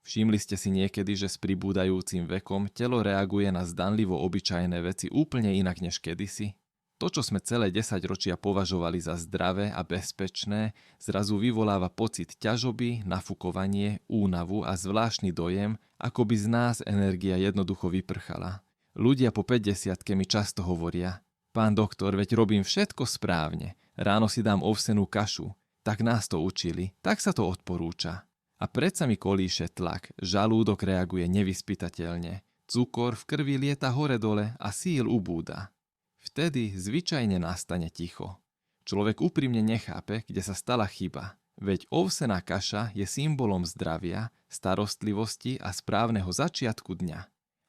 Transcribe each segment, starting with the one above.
Všimli ste si niekedy, že s pribúdajúcim vekom telo reaguje na zdanlivo obyčajné veci úplne inak než kedysi? To, čo sme celé 10 ročia považovali za zdravé a bezpečné, zrazu vyvoláva pocit ťažoby, nafukovanie, únavu a zvláštny dojem, ako by z nás energia jednoducho vyprchala. Ľudia po 50-ke mi často hovoria: pán doktor, veď robím všetko správne, ráno si dám ovsenú kašu, tak nás to učili, tak sa to odporúča. A predsa mi kolíše tlak, žalúdok reaguje nevyspytateľne, cukor v krvi lieta hore-dole a síl ubúda. Vtedy zvyčajne nastane ticho. Človek úprimne nechápe, kde sa stala chyba, veď ovsená kaša je symbolom zdravia, starostlivosti a správneho začiatku dňa.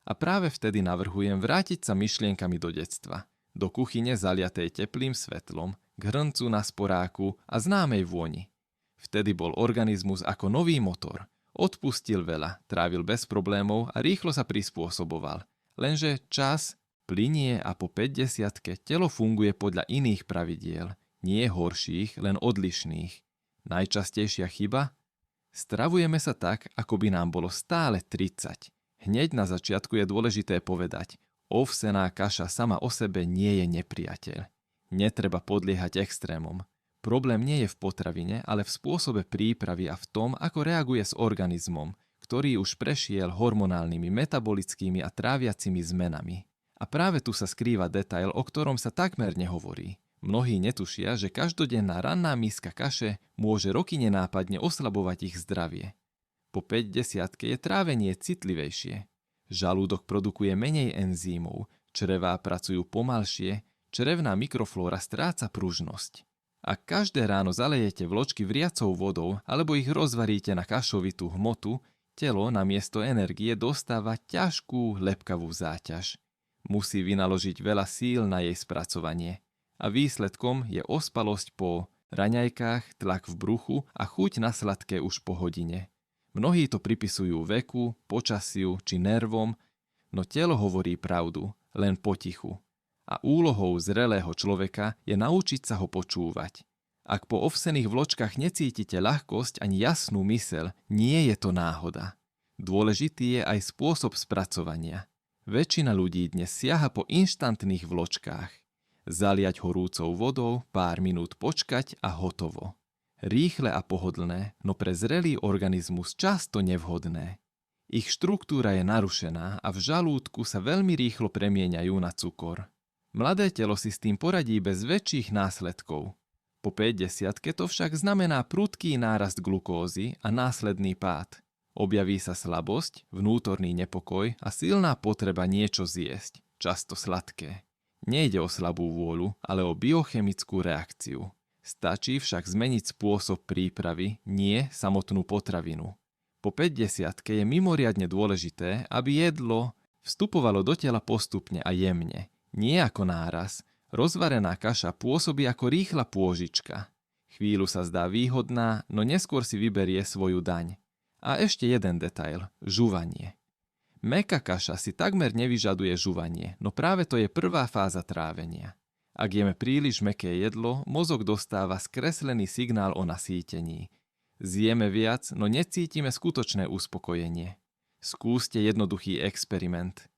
A práve vtedy navrhujem vrátiť sa myšlienkami do detstva, do kuchyne zaliatej teplým svetlom, k hrncu na sporáku a známej vôni. Vtedy bol organizmus ako nový motor. Odpustil veľa, trávil bez problémov a rýchlo sa prispôsoboval. Lenže čas plynie a po 50-ke telo funguje podľa iných pravidiel, nie horších, len odlišných. Najčastejšia chyba? Stravujeme sa tak, ako by nám bolo stále 30. Hneď na začiatku je dôležité povedať: ovsená kaša sama o sebe nie je nepriateľ. Netreba podliehať extrémom. Problém nie je v potravine, ale v spôsobe prípravy a v tom, ako reaguje s organizmom, ktorý už prešiel hormonálnymi, metabolickými a tráviacimi zmenami. A práve tu sa skrýva detail, o ktorom sa takmer nehovorí. Mnohí netušia, že každodenná ranná miska kaše môže roky nenápadne oslabovať ich zdravie. Po 50-ke je trávenie citlivejšie. Žalúdok produkuje menej enzýmov, črevá pracujú pomalšie, črevná mikroflóra stráca pružnosť. Ak každé ráno zalejete vločky vriacou vodou alebo ich rozvaríte na kašovitú hmotu, telo namiesto energie dostáva ťažkú, lepkavú záťaž. Musí vynaložiť veľa síl na jej spracovanie. A výsledkom je ospalosť po raňajkách, tlak v bruchu a chuť na sladké už po hodine. Mnohí to pripisujú veku, počasiu či nervom, no telo hovorí pravdu, len potichu. A úlohou zrelého človeka je naučiť sa ho počúvať. Ak po ovsených vločkách necítite ľahkosť ani jasnú myseľ, nie je to náhoda. Dôležitý je aj spôsob spracovania. Väčšina ľudí dnes siaha po inštantných vločkách. Zaliať horúcou vodou, pár minút počkať a hotovo. Rýchle a pohodlné, no pre zrelý organizmus často nevhodné. Ich štruktúra je narušená a v žalúdku sa veľmi rýchlo premieňajú na cukor. Mladé telo si s tým poradí bez väčších následkov. Po 50-ke to však znamená prudký nárast glukózy a následný pád. Objaví sa slabosť, vnútorný nepokoj a silná potreba niečo zjesť, často sladké. Nejde o slabú vôľu, ale o biochemickú reakciu. Stačí však zmeniť spôsob prípravy, nie samotnú potravinu. Po 50-ke je mimoriadne dôležité, aby jedlo vstupovalo do tela postupne a jemne, nie ako náraz. Rozvarená kaša pôsobí ako rýchla pôžička. Chvíľu sa zdá výhodná, no neskôr si vyberie svoju daň. A ešte jeden detail, žuvanie. Mäkká kaša si takmer nevyžaduje žuvanie, no práve to je prvá fáza trávenia. Ak jeme príliš mäkké jedlo, mozog dostáva skreslený signál o nasýtení. Zjeme viac, no necítime skutočné uspokojenie. Skúste jednoduchý experiment.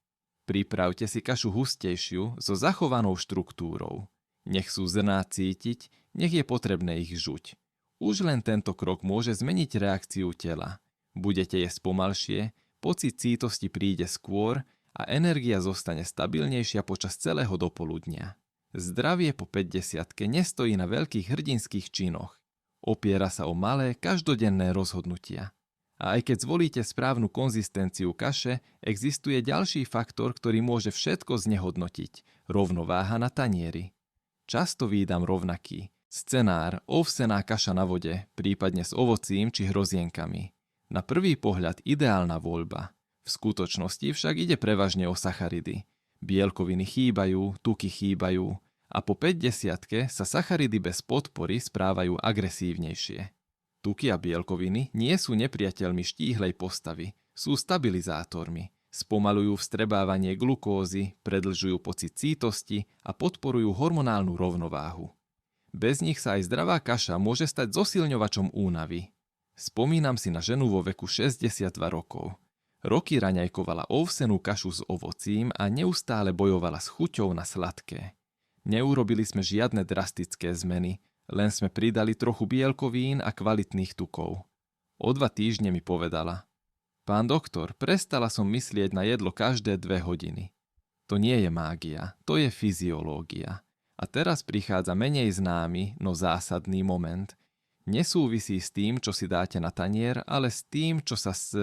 Pripravte si kašu hustejšiu so zachovanou štruktúrou. Nech sú zrná cítiť, nech je potrebné ich žuť. Už len tento krok môže zmeniť reakciu tela. Budete jesť pomalšie, pocit cítosti príde skôr a energia zostane stabilnejšia počas celého dopoludnia. Zdravie po 50-ke nestojí na veľkých hrdinských činoch. Opiera sa o malé, každodenné rozhodnutia. A aj keď zvolíte správnu konzistenciu kaše, existuje ďalší faktor, ktorý môže všetko znehodnotiť. Rovnováha na tanieri. Často vídam rovnaký. Scenár, ovsená kaša na vode, prípadne s ovocím či hrozienkami. Na prvý pohľad ideálna voľba. V skutočnosti však ide prevažne o sacharidy. Bielkoviny chýbajú, tuky chýbajú a po 50-ke sa sacharidy bez podpory správajú agresívnejšie. Tuky a bielkoviny nie sú nepriateľmi štíhlej postavy, sú stabilizátormi. Spomalujú vstrebávanie glukózy, predlžujú pocit cítosti a podporujú hormonálnu rovnováhu. Bez nich sa aj zdravá kaša môže stať zosilňovačom únavy. Spomínam si na ženu vo veku 62 rokov. Roky raňajkovala ovsenú kašu s ovocím a neustále bojovala s chuťou na sladké. Neurobili sme žiadne drastické zmeny, len sme pridali trochu bielkovín a kvalitných tukov. O 2 týždne mi povedala: Pán doktor, prestala som myslieť na jedlo každé 2 hodiny. To nie je mágia, to je fyziológia. A teraz prichádza menej známy, no zásadný moment. Nesúvisí s tým, čo si dáte na tanier, ale s tým, čo sa s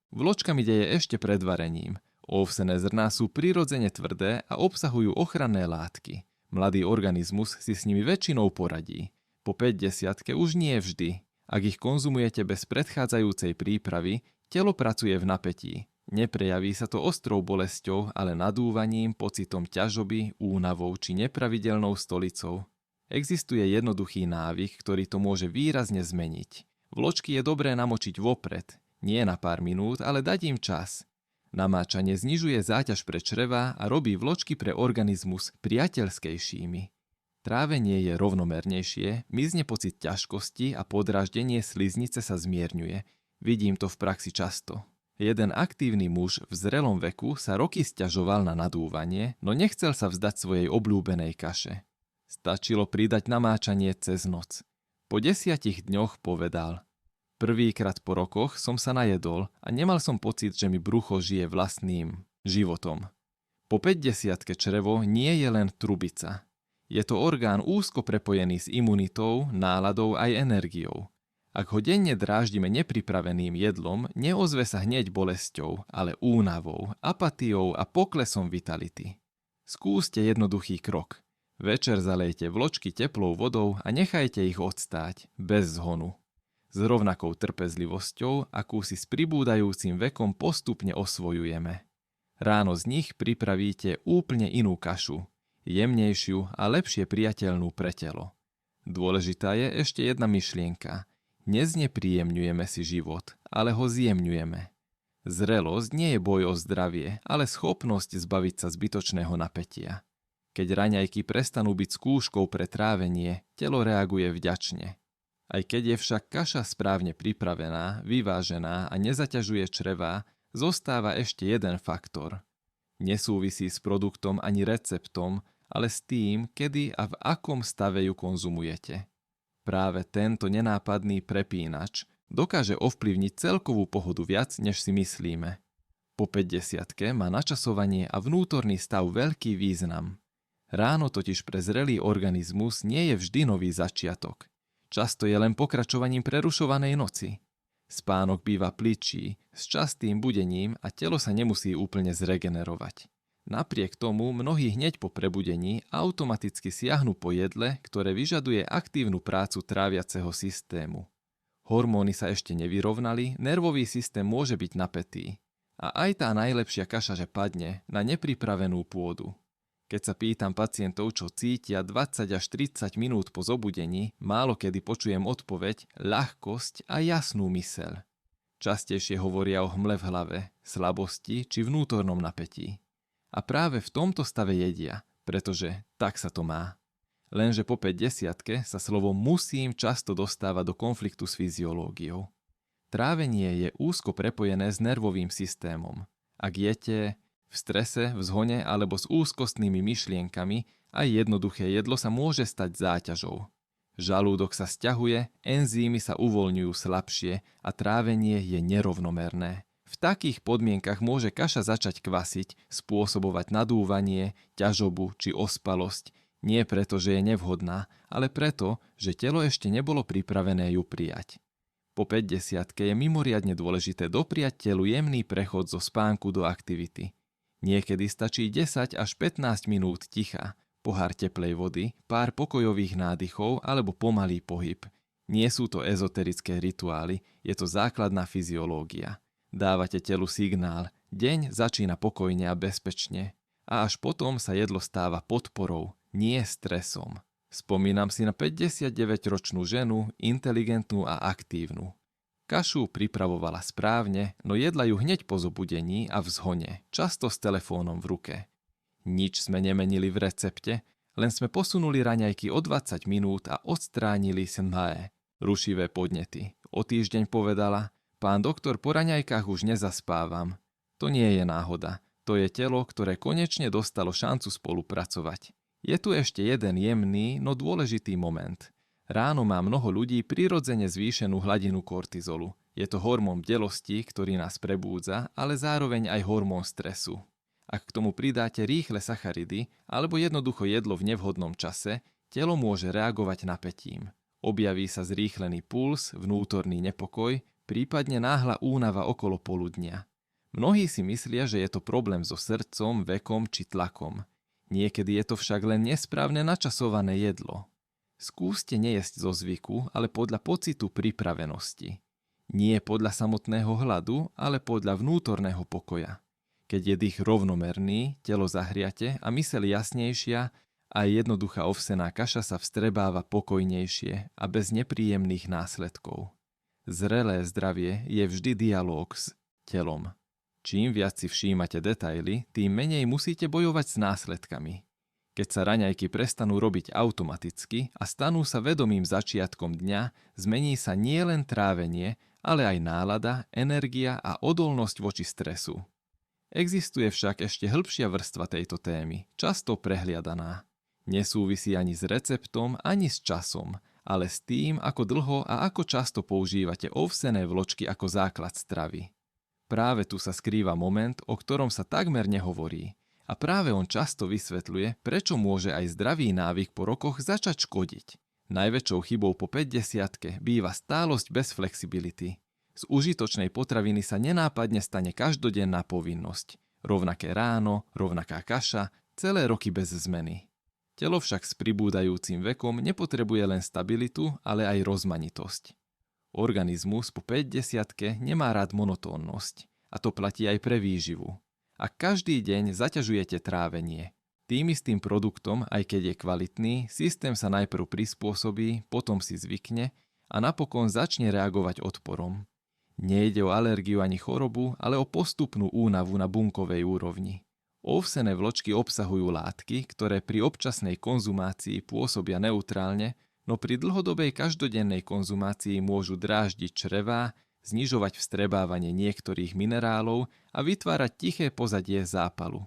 vločkami deje ešte pred varením. Ovsené zrná sú prirodzene tvrdé a obsahujú ochranné látky. Mladý organizmus si s nimi väčšinou poradí. Po 50-ke už nie vždy. Ak ich konzumujete bez predchádzajúcej prípravy, telo pracuje v napätí. Neprejaví sa to ostrou bolesťou, ale nadúvaním, pocitom ťažoby, únavou či nepravidelnou stolicou. Existuje jednoduchý návyk, ktorý to môže výrazne zmeniť. Vločky je dobré namočiť vopred. Nie na pár minút, ale dať im čas. Namáčanie znižuje záťaž pre črevá a robí vločky pre organizmus priateľskejšími. Trávenie je rovnomernejšie, mizne pocit ťažkosti a podráždenie sliznice sa zmierňuje. Vidím to v praxi často. Jeden aktívny muž v zrelom veku sa roky sťažoval na nadúvanie, no nechcel sa vzdať svojej obľúbenej kaše. Stačilo pridať namáčanie cez noc. Po 10 dňoch povedal: Prvýkrát po rokoch som sa najedol a nemal som pocit, že mi brucho žije vlastným životom. Po 50-ke črevo nie je len trubica. Je to orgán úzko prepojený s imunitou, náladou aj energiou. Ak ho denne dráždime nepripraveným jedlom, neozve sa hneď bolesťou, ale únavou, apatiou a poklesom vitality. Skúste jednoduchý krok. Večer zalejte vločky teplou vodou a nechajte ich odstáť, bez zhonu. S rovnakou trpezlivosťou, akú si s pribúdajúcim vekom postupne osvojujeme. Ráno z nich pripravíte úplne inú kašu, jemnejšiu a lepšie priateľnú pre telo. Dôležitá je ešte jedna myšlienka. Neznepríjemňujeme si život, ale ho zjemňujeme. Zrelosť nie je boj o zdravie, ale schopnosť zbaviť sa zbytočného napätia. Keď raňajky prestanú byť skúškou pre trávenie, telo reaguje vďačne. Aj keď je však kaša správne pripravená, vyvážená a nezaťažuje črevá, zostáva ešte jeden faktor. Nesúvisí s produktom ani receptom, ale s tým, kedy a v akom stave ju konzumujete. Práve tento nenápadný prepínač dokáže ovplyvniť celkovú pohodu viac, než si myslíme. Po 50-ke má načasovanie a vnútorný stav veľký význam. Ráno totiž pre zrelý organizmus nie je vždy nový začiatok. Často je len pokračovaním prerušovanej noci. Spánok býva plytší, s častým budením a telo sa nemusí úplne zregenerovať. Napriek tomu mnohí hneď po prebudení automaticky siahnu po jedle, ktoré vyžaduje aktívnu prácu tráviaceho systému. Hormóny sa ešte nevyrovnali, nervový systém môže byť napätý. A aj tá najlepšia kaša, že padne na nepripravenú pôdu. Keď sa pýtam pacientov, čo cítia 20 až 30 minút po zobudení, málokedy počujem odpoveď, ľahkosť a jasnú myseľ. Častejšie hovoria o hmle v hlave, slabosti či vnútornom napätí. A práve v tomto stave jedia, pretože tak sa to má. Lenže po 50-ke sa slovo musím často dostáva do konfliktu s fyziológiou. Trávenie je úzko prepojené s nervovým systémom. Ak jete v strese, v zhone alebo s úzkostnými myšlienkami, aj jednoduché jedlo sa môže stať záťažou. Žalúdok sa sťahuje, enzymy sa uvoľňujú slabšie a trávenie je nerovnomerné. V takých podmienkach môže kaša začať kvasiť, spôsobovať nadúvanie, ťažobu či ospalosť, nie preto, že je nevhodná, ale preto, že telo ešte nebolo pripravené ju prijať. Po 50-ke je mimoriadne dôležité dopriať telu jemný prechod zo spánku do aktivity. Niekedy stačí 10 až 15 minút ticha, pohár teplej vody, pár pokojových nádychov alebo pomalý pohyb. Nie sú to ezoterické rituály, je to základná fyziológia. Dávate telu signál, deň začína pokojne a bezpečne. A až potom sa jedlo stáva podporou, nie stresom. Spomínam si na 59-ročnú ženu, inteligentnú a aktívnu. Kašu pripravovala správne, no jedla ju hneď po zobudení a v zhone, často s telefónom v ruke. Nič sme nemenili v recepte, len sme posunuli raňajky o 20 minút a odstránili smhaé, rušivé podnety. O týždeň povedala: pán doktor, po raňajkách už nezaspávam. To nie je náhoda. To je telo, ktoré konečne dostalo šancu spolupracovať. Je tu ešte jeden jemný, no dôležitý moment. Ráno má mnoho ľudí prirodzene zvýšenú hladinu kortizolu. Je to hormón bdelosti, ktorý nás prebúdza, ale zároveň aj hormón stresu. Ak k tomu pridáte rýchle sacharidy alebo jednoducho jedlo v nevhodnom čase, telo môže reagovať napätím. Objaví sa zrýchlený puls, vnútorný nepokoj, prípadne náhla únava okolo poludnia. Mnohí si myslia, že je to problém so srdcom, vekom či tlakom. Niekedy je to však len nesprávne načasované jedlo. Skúste nejesť zo zvyku, ale podľa pocitu pripravenosti. Nie podľa samotného hladu, ale podľa vnútorného pokoja. Keď je dých rovnomerný, telo zahriate a myseľ jasnejšia, aj jednoduchá ovsená kaša sa vstrebáva pokojnejšie a bez nepríjemných následkov. Zrelé zdravie je vždy dialóg s telom. Čím viac si všímate detaily, tým menej musíte bojovať s následkami. Keď sa raňajky prestanú robiť automaticky a stanú sa vedomým začiatkom dňa, zmení sa nielen trávenie, ale aj nálada, energia a odolnosť voči stresu. Existuje však ešte hĺbšia vrstva tejto témy, často prehliadaná. Nesúvisí ani s receptom, ani s časom, ale s tým, ako dlho a ako často používate ovsené vločky ako základ stravy. Práve tu sa skrýva moment, o ktorom sa takmer nehovorí. A práve on často vysvetľuje, prečo môže aj zdravý návyk po rokoch začať škodiť. Najväčšou chybou po 50-ke býva stálosť bez flexibility. Z užitočnej potraviny sa nenápadne stane každodenná povinnosť. Rovnaké ráno, rovnaká kaša, celé roky bez zmeny. Telo však s pribúdajúcim vekom nepotrebuje len stabilitu, ale aj rozmanitosť. Organizmus po 50-ke nemá rád monotónnosť. A to platí aj pre výživu. Ak každý deň zaťažujete trávenie tým istým produktom, aj keď je kvalitný, systém sa najprv prispôsobí, potom si zvykne a napokon začne reagovať odporom. Nejde o alergiu ani chorobu, ale o postupnú únavu na bunkovej úrovni. Ovsené vločky obsahujú látky, ktoré pri občasnej konzumácii pôsobia neutrálne, no pri dlhodobej každodennej konzumácii môžu dráždiť črevá, znižovať vstrebávanie niektorých minerálov a vytvárať tiché pozadie zápalu.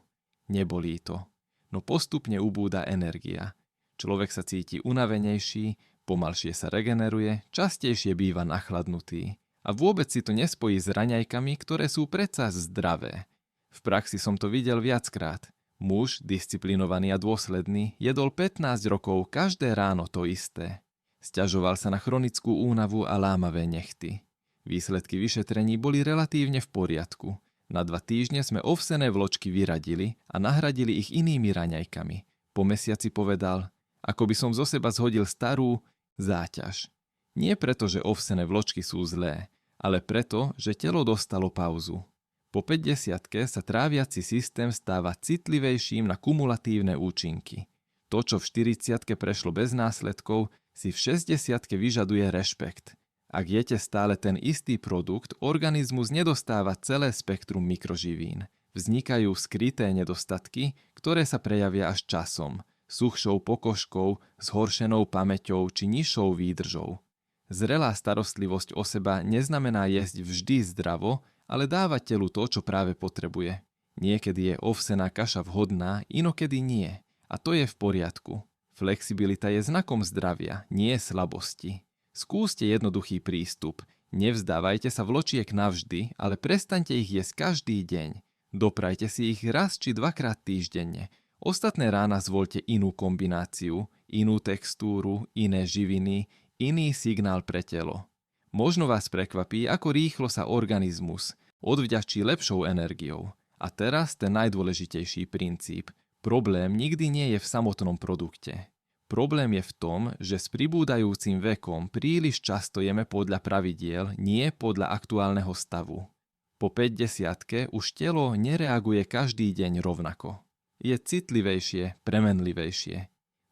Nebolí to, no postupne ubúda energia. Človek sa cíti unavenejší, pomalšie sa regeneruje, častejšie býva nachladnutý. A vôbec si to nespojí s raňajkami, ktoré sú predsa zdravé. V praxi som to videl viackrát. Muž, disciplinovaný a dôsledný, jedol 15 rokov každé ráno to isté. Sťažoval sa na chronickú únavu a lámavé nechty. Výsledky vyšetrení boli relatívne v poriadku. Na 2 týždne sme ovsené vločky vyradili a nahradili ich inými raňajkami. Po mesiaci povedal: ako by som zo seba zhodil starú záťaž. Nie preto, že ovsené vločky sú zlé, ale preto, že telo dostalo pauzu. Po 50-ke sa tráviaci systém stáva citlivejším na kumulatívne účinky. To, čo v 40-ke prešlo bez následkov, si v 60-ke vyžaduje rešpekt. Ak jete stále ten istý produkt, organizmus nedostáva celé spektrum mikroživín. Vznikajú skryté nedostatky, ktoré sa prejavia až časom, suchšou pokožkou, zhoršenou pamäťou či nižšou výdržou. Zrelá starostlivosť o seba neznamená jesť vždy zdravo, ale dávať telu to, čo práve potrebuje. Niekedy je ovsená kaša vhodná, inokedy nie. A to je v poriadku. Flexibilita je znakom zdravia, nie slabosti. Skúste jednoduchý prístup. Nevzdávajte sa vločiek navždy, ale prestaňte ich jesť každý deň. Doprajte si ich raz či 2-krát týždenne. Ostatné rána zvoľte inú kombináciu, inú textúru, iné živiny, iný signál pre telo. Možno vás prekvapí, ako rýchlo sa organizmus odvďačí lepšou energiou. A teraz ten najdôležitejší princíp. Problém nikdy nie je v samotnom produkte. Problém je v tom, že s pribúdajúcim vekom príliš často jeme podľa pravidiel, nie podľa aktuálneho stavu. Po 50-ke už telo nereaguje každý deň rovnako. Je citlivejšie, premenlivejšie.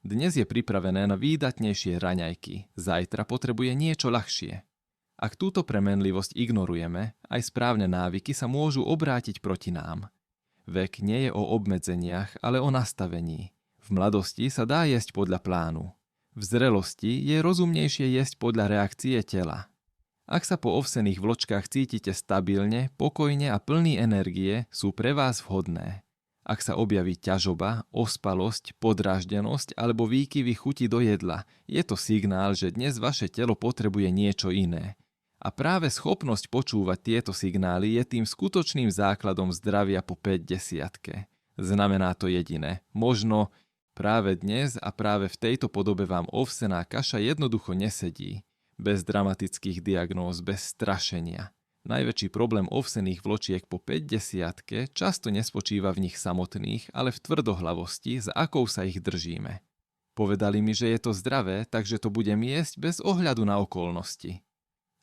Dnes je pripravené na výdatnejšie raňajky, zajtra potrebuje niečo ľahšie. Ak túto premenlivosť ignorujeme, aj správne návyky sa môžu obrátiť proti nám. Vek nie je o obmedzeniach, ale o nastavení. V mladosti sa dá jesť podľa plánu. V zrelosti je rozumnejšie jesť podľa reakcie tela. Ak sa po ovsených vločkách cítite stabilne, pokojne a plný energie, sú pre vás vhodné. Ak sa objaví ťažoba, ospalosť, podráždenosť alebo výkyvy chuti do jedla, je to signál, že dnes vaše telo potrebuje niečo iné. A práve schopnosť počúvať tieto signály je tým skutočným základom zdravia po 50. Znamená to jediné. Možno práve dnes a práve v tejto podobe vám ovsená kaša jednoducho nesedí. Bez dramatických diagnóz, bez strašenia. Najväčší problém ovsených vločiek po 50 často nespočíva v nich samotných, ale v tvrdohlavosti, za akou sa ich držíme. Povedali mi, že je to zdravé, takže to budem jesť bez ohľadu na okolnosti.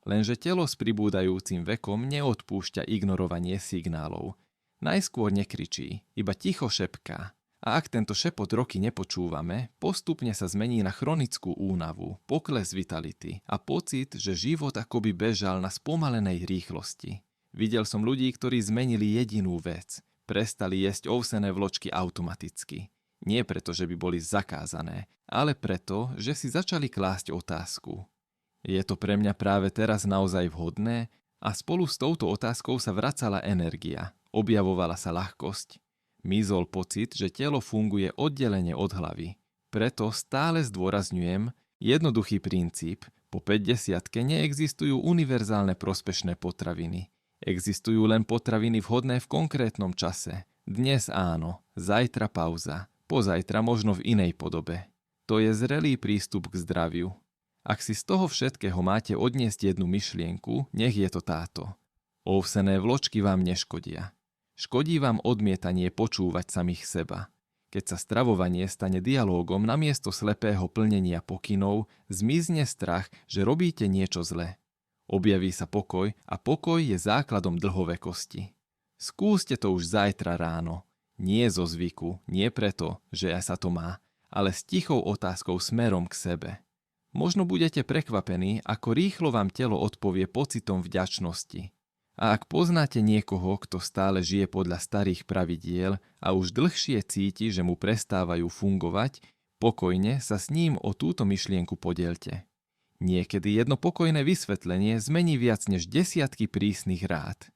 Lenže telo s pribúdajúcim vekom neodpúšťa ignorovanie signálov. Najskôr nekričí, iba ticho šepká. A ak tento šepot roky nepočúvame, postupne sa zmení na chronickú únavu, pokles vitality a pocit, že život akoby bežal na spomalenej rýchlosti. Videl som ľudí, ktorí zmenili jedinú vec. Prestali jesť ovsené vločky automaticky. Nie preto, že by boli zakázané, ale preto, že si začali klásť otázku. Je to pre mňa práve teraz naozaj vhodné? A spolu s touto otázkou sa vracala energia, objavovala sa ľahkosť. Mizol pocit, že telo funguje oddelene od hlavy. Preto stále zdôrazňujem jednoduchý princíp. Po 50-ke neexistujú univerzálne prospešné potraviny. Existujú len potraviny vhodné v konkrétnom čase. Dnes áno, zajtra pauza, pozajtra možno v inej podobe. To je zrelý prístup k zdraviu. Ak si z toho všetkého máte odniesť jednu myšlienku, nech je to táto. Ovsené vločky vám neškodia. Škodí vám odmietanie počúvať samých seba. Keď sa stravovanie stane dialógom namiesto slepého plnenia pokynov, zmizne strach, že robíte niečo zle. Objaví sa pokoj a pokoj je základom dlhovekosti. Skúste to už zajtra ráno. Nie zo zvyku, nie preto, že sa to má, ale s tichou otázkou smerom k sebe. Možno budete prekvapení, ako rýchlo vám telo odpovie pocitom vďačnosti. A ak poznáte niekoho, kto stále žije podľa starých pravidiel a už dlhšie cíti, že mu prestávajú fungovať, pokojne sa s ním o túto myšlienku podielte. Niekedy jedno pokojné vysvetlenie zmení viac než desiatky prísnych rád.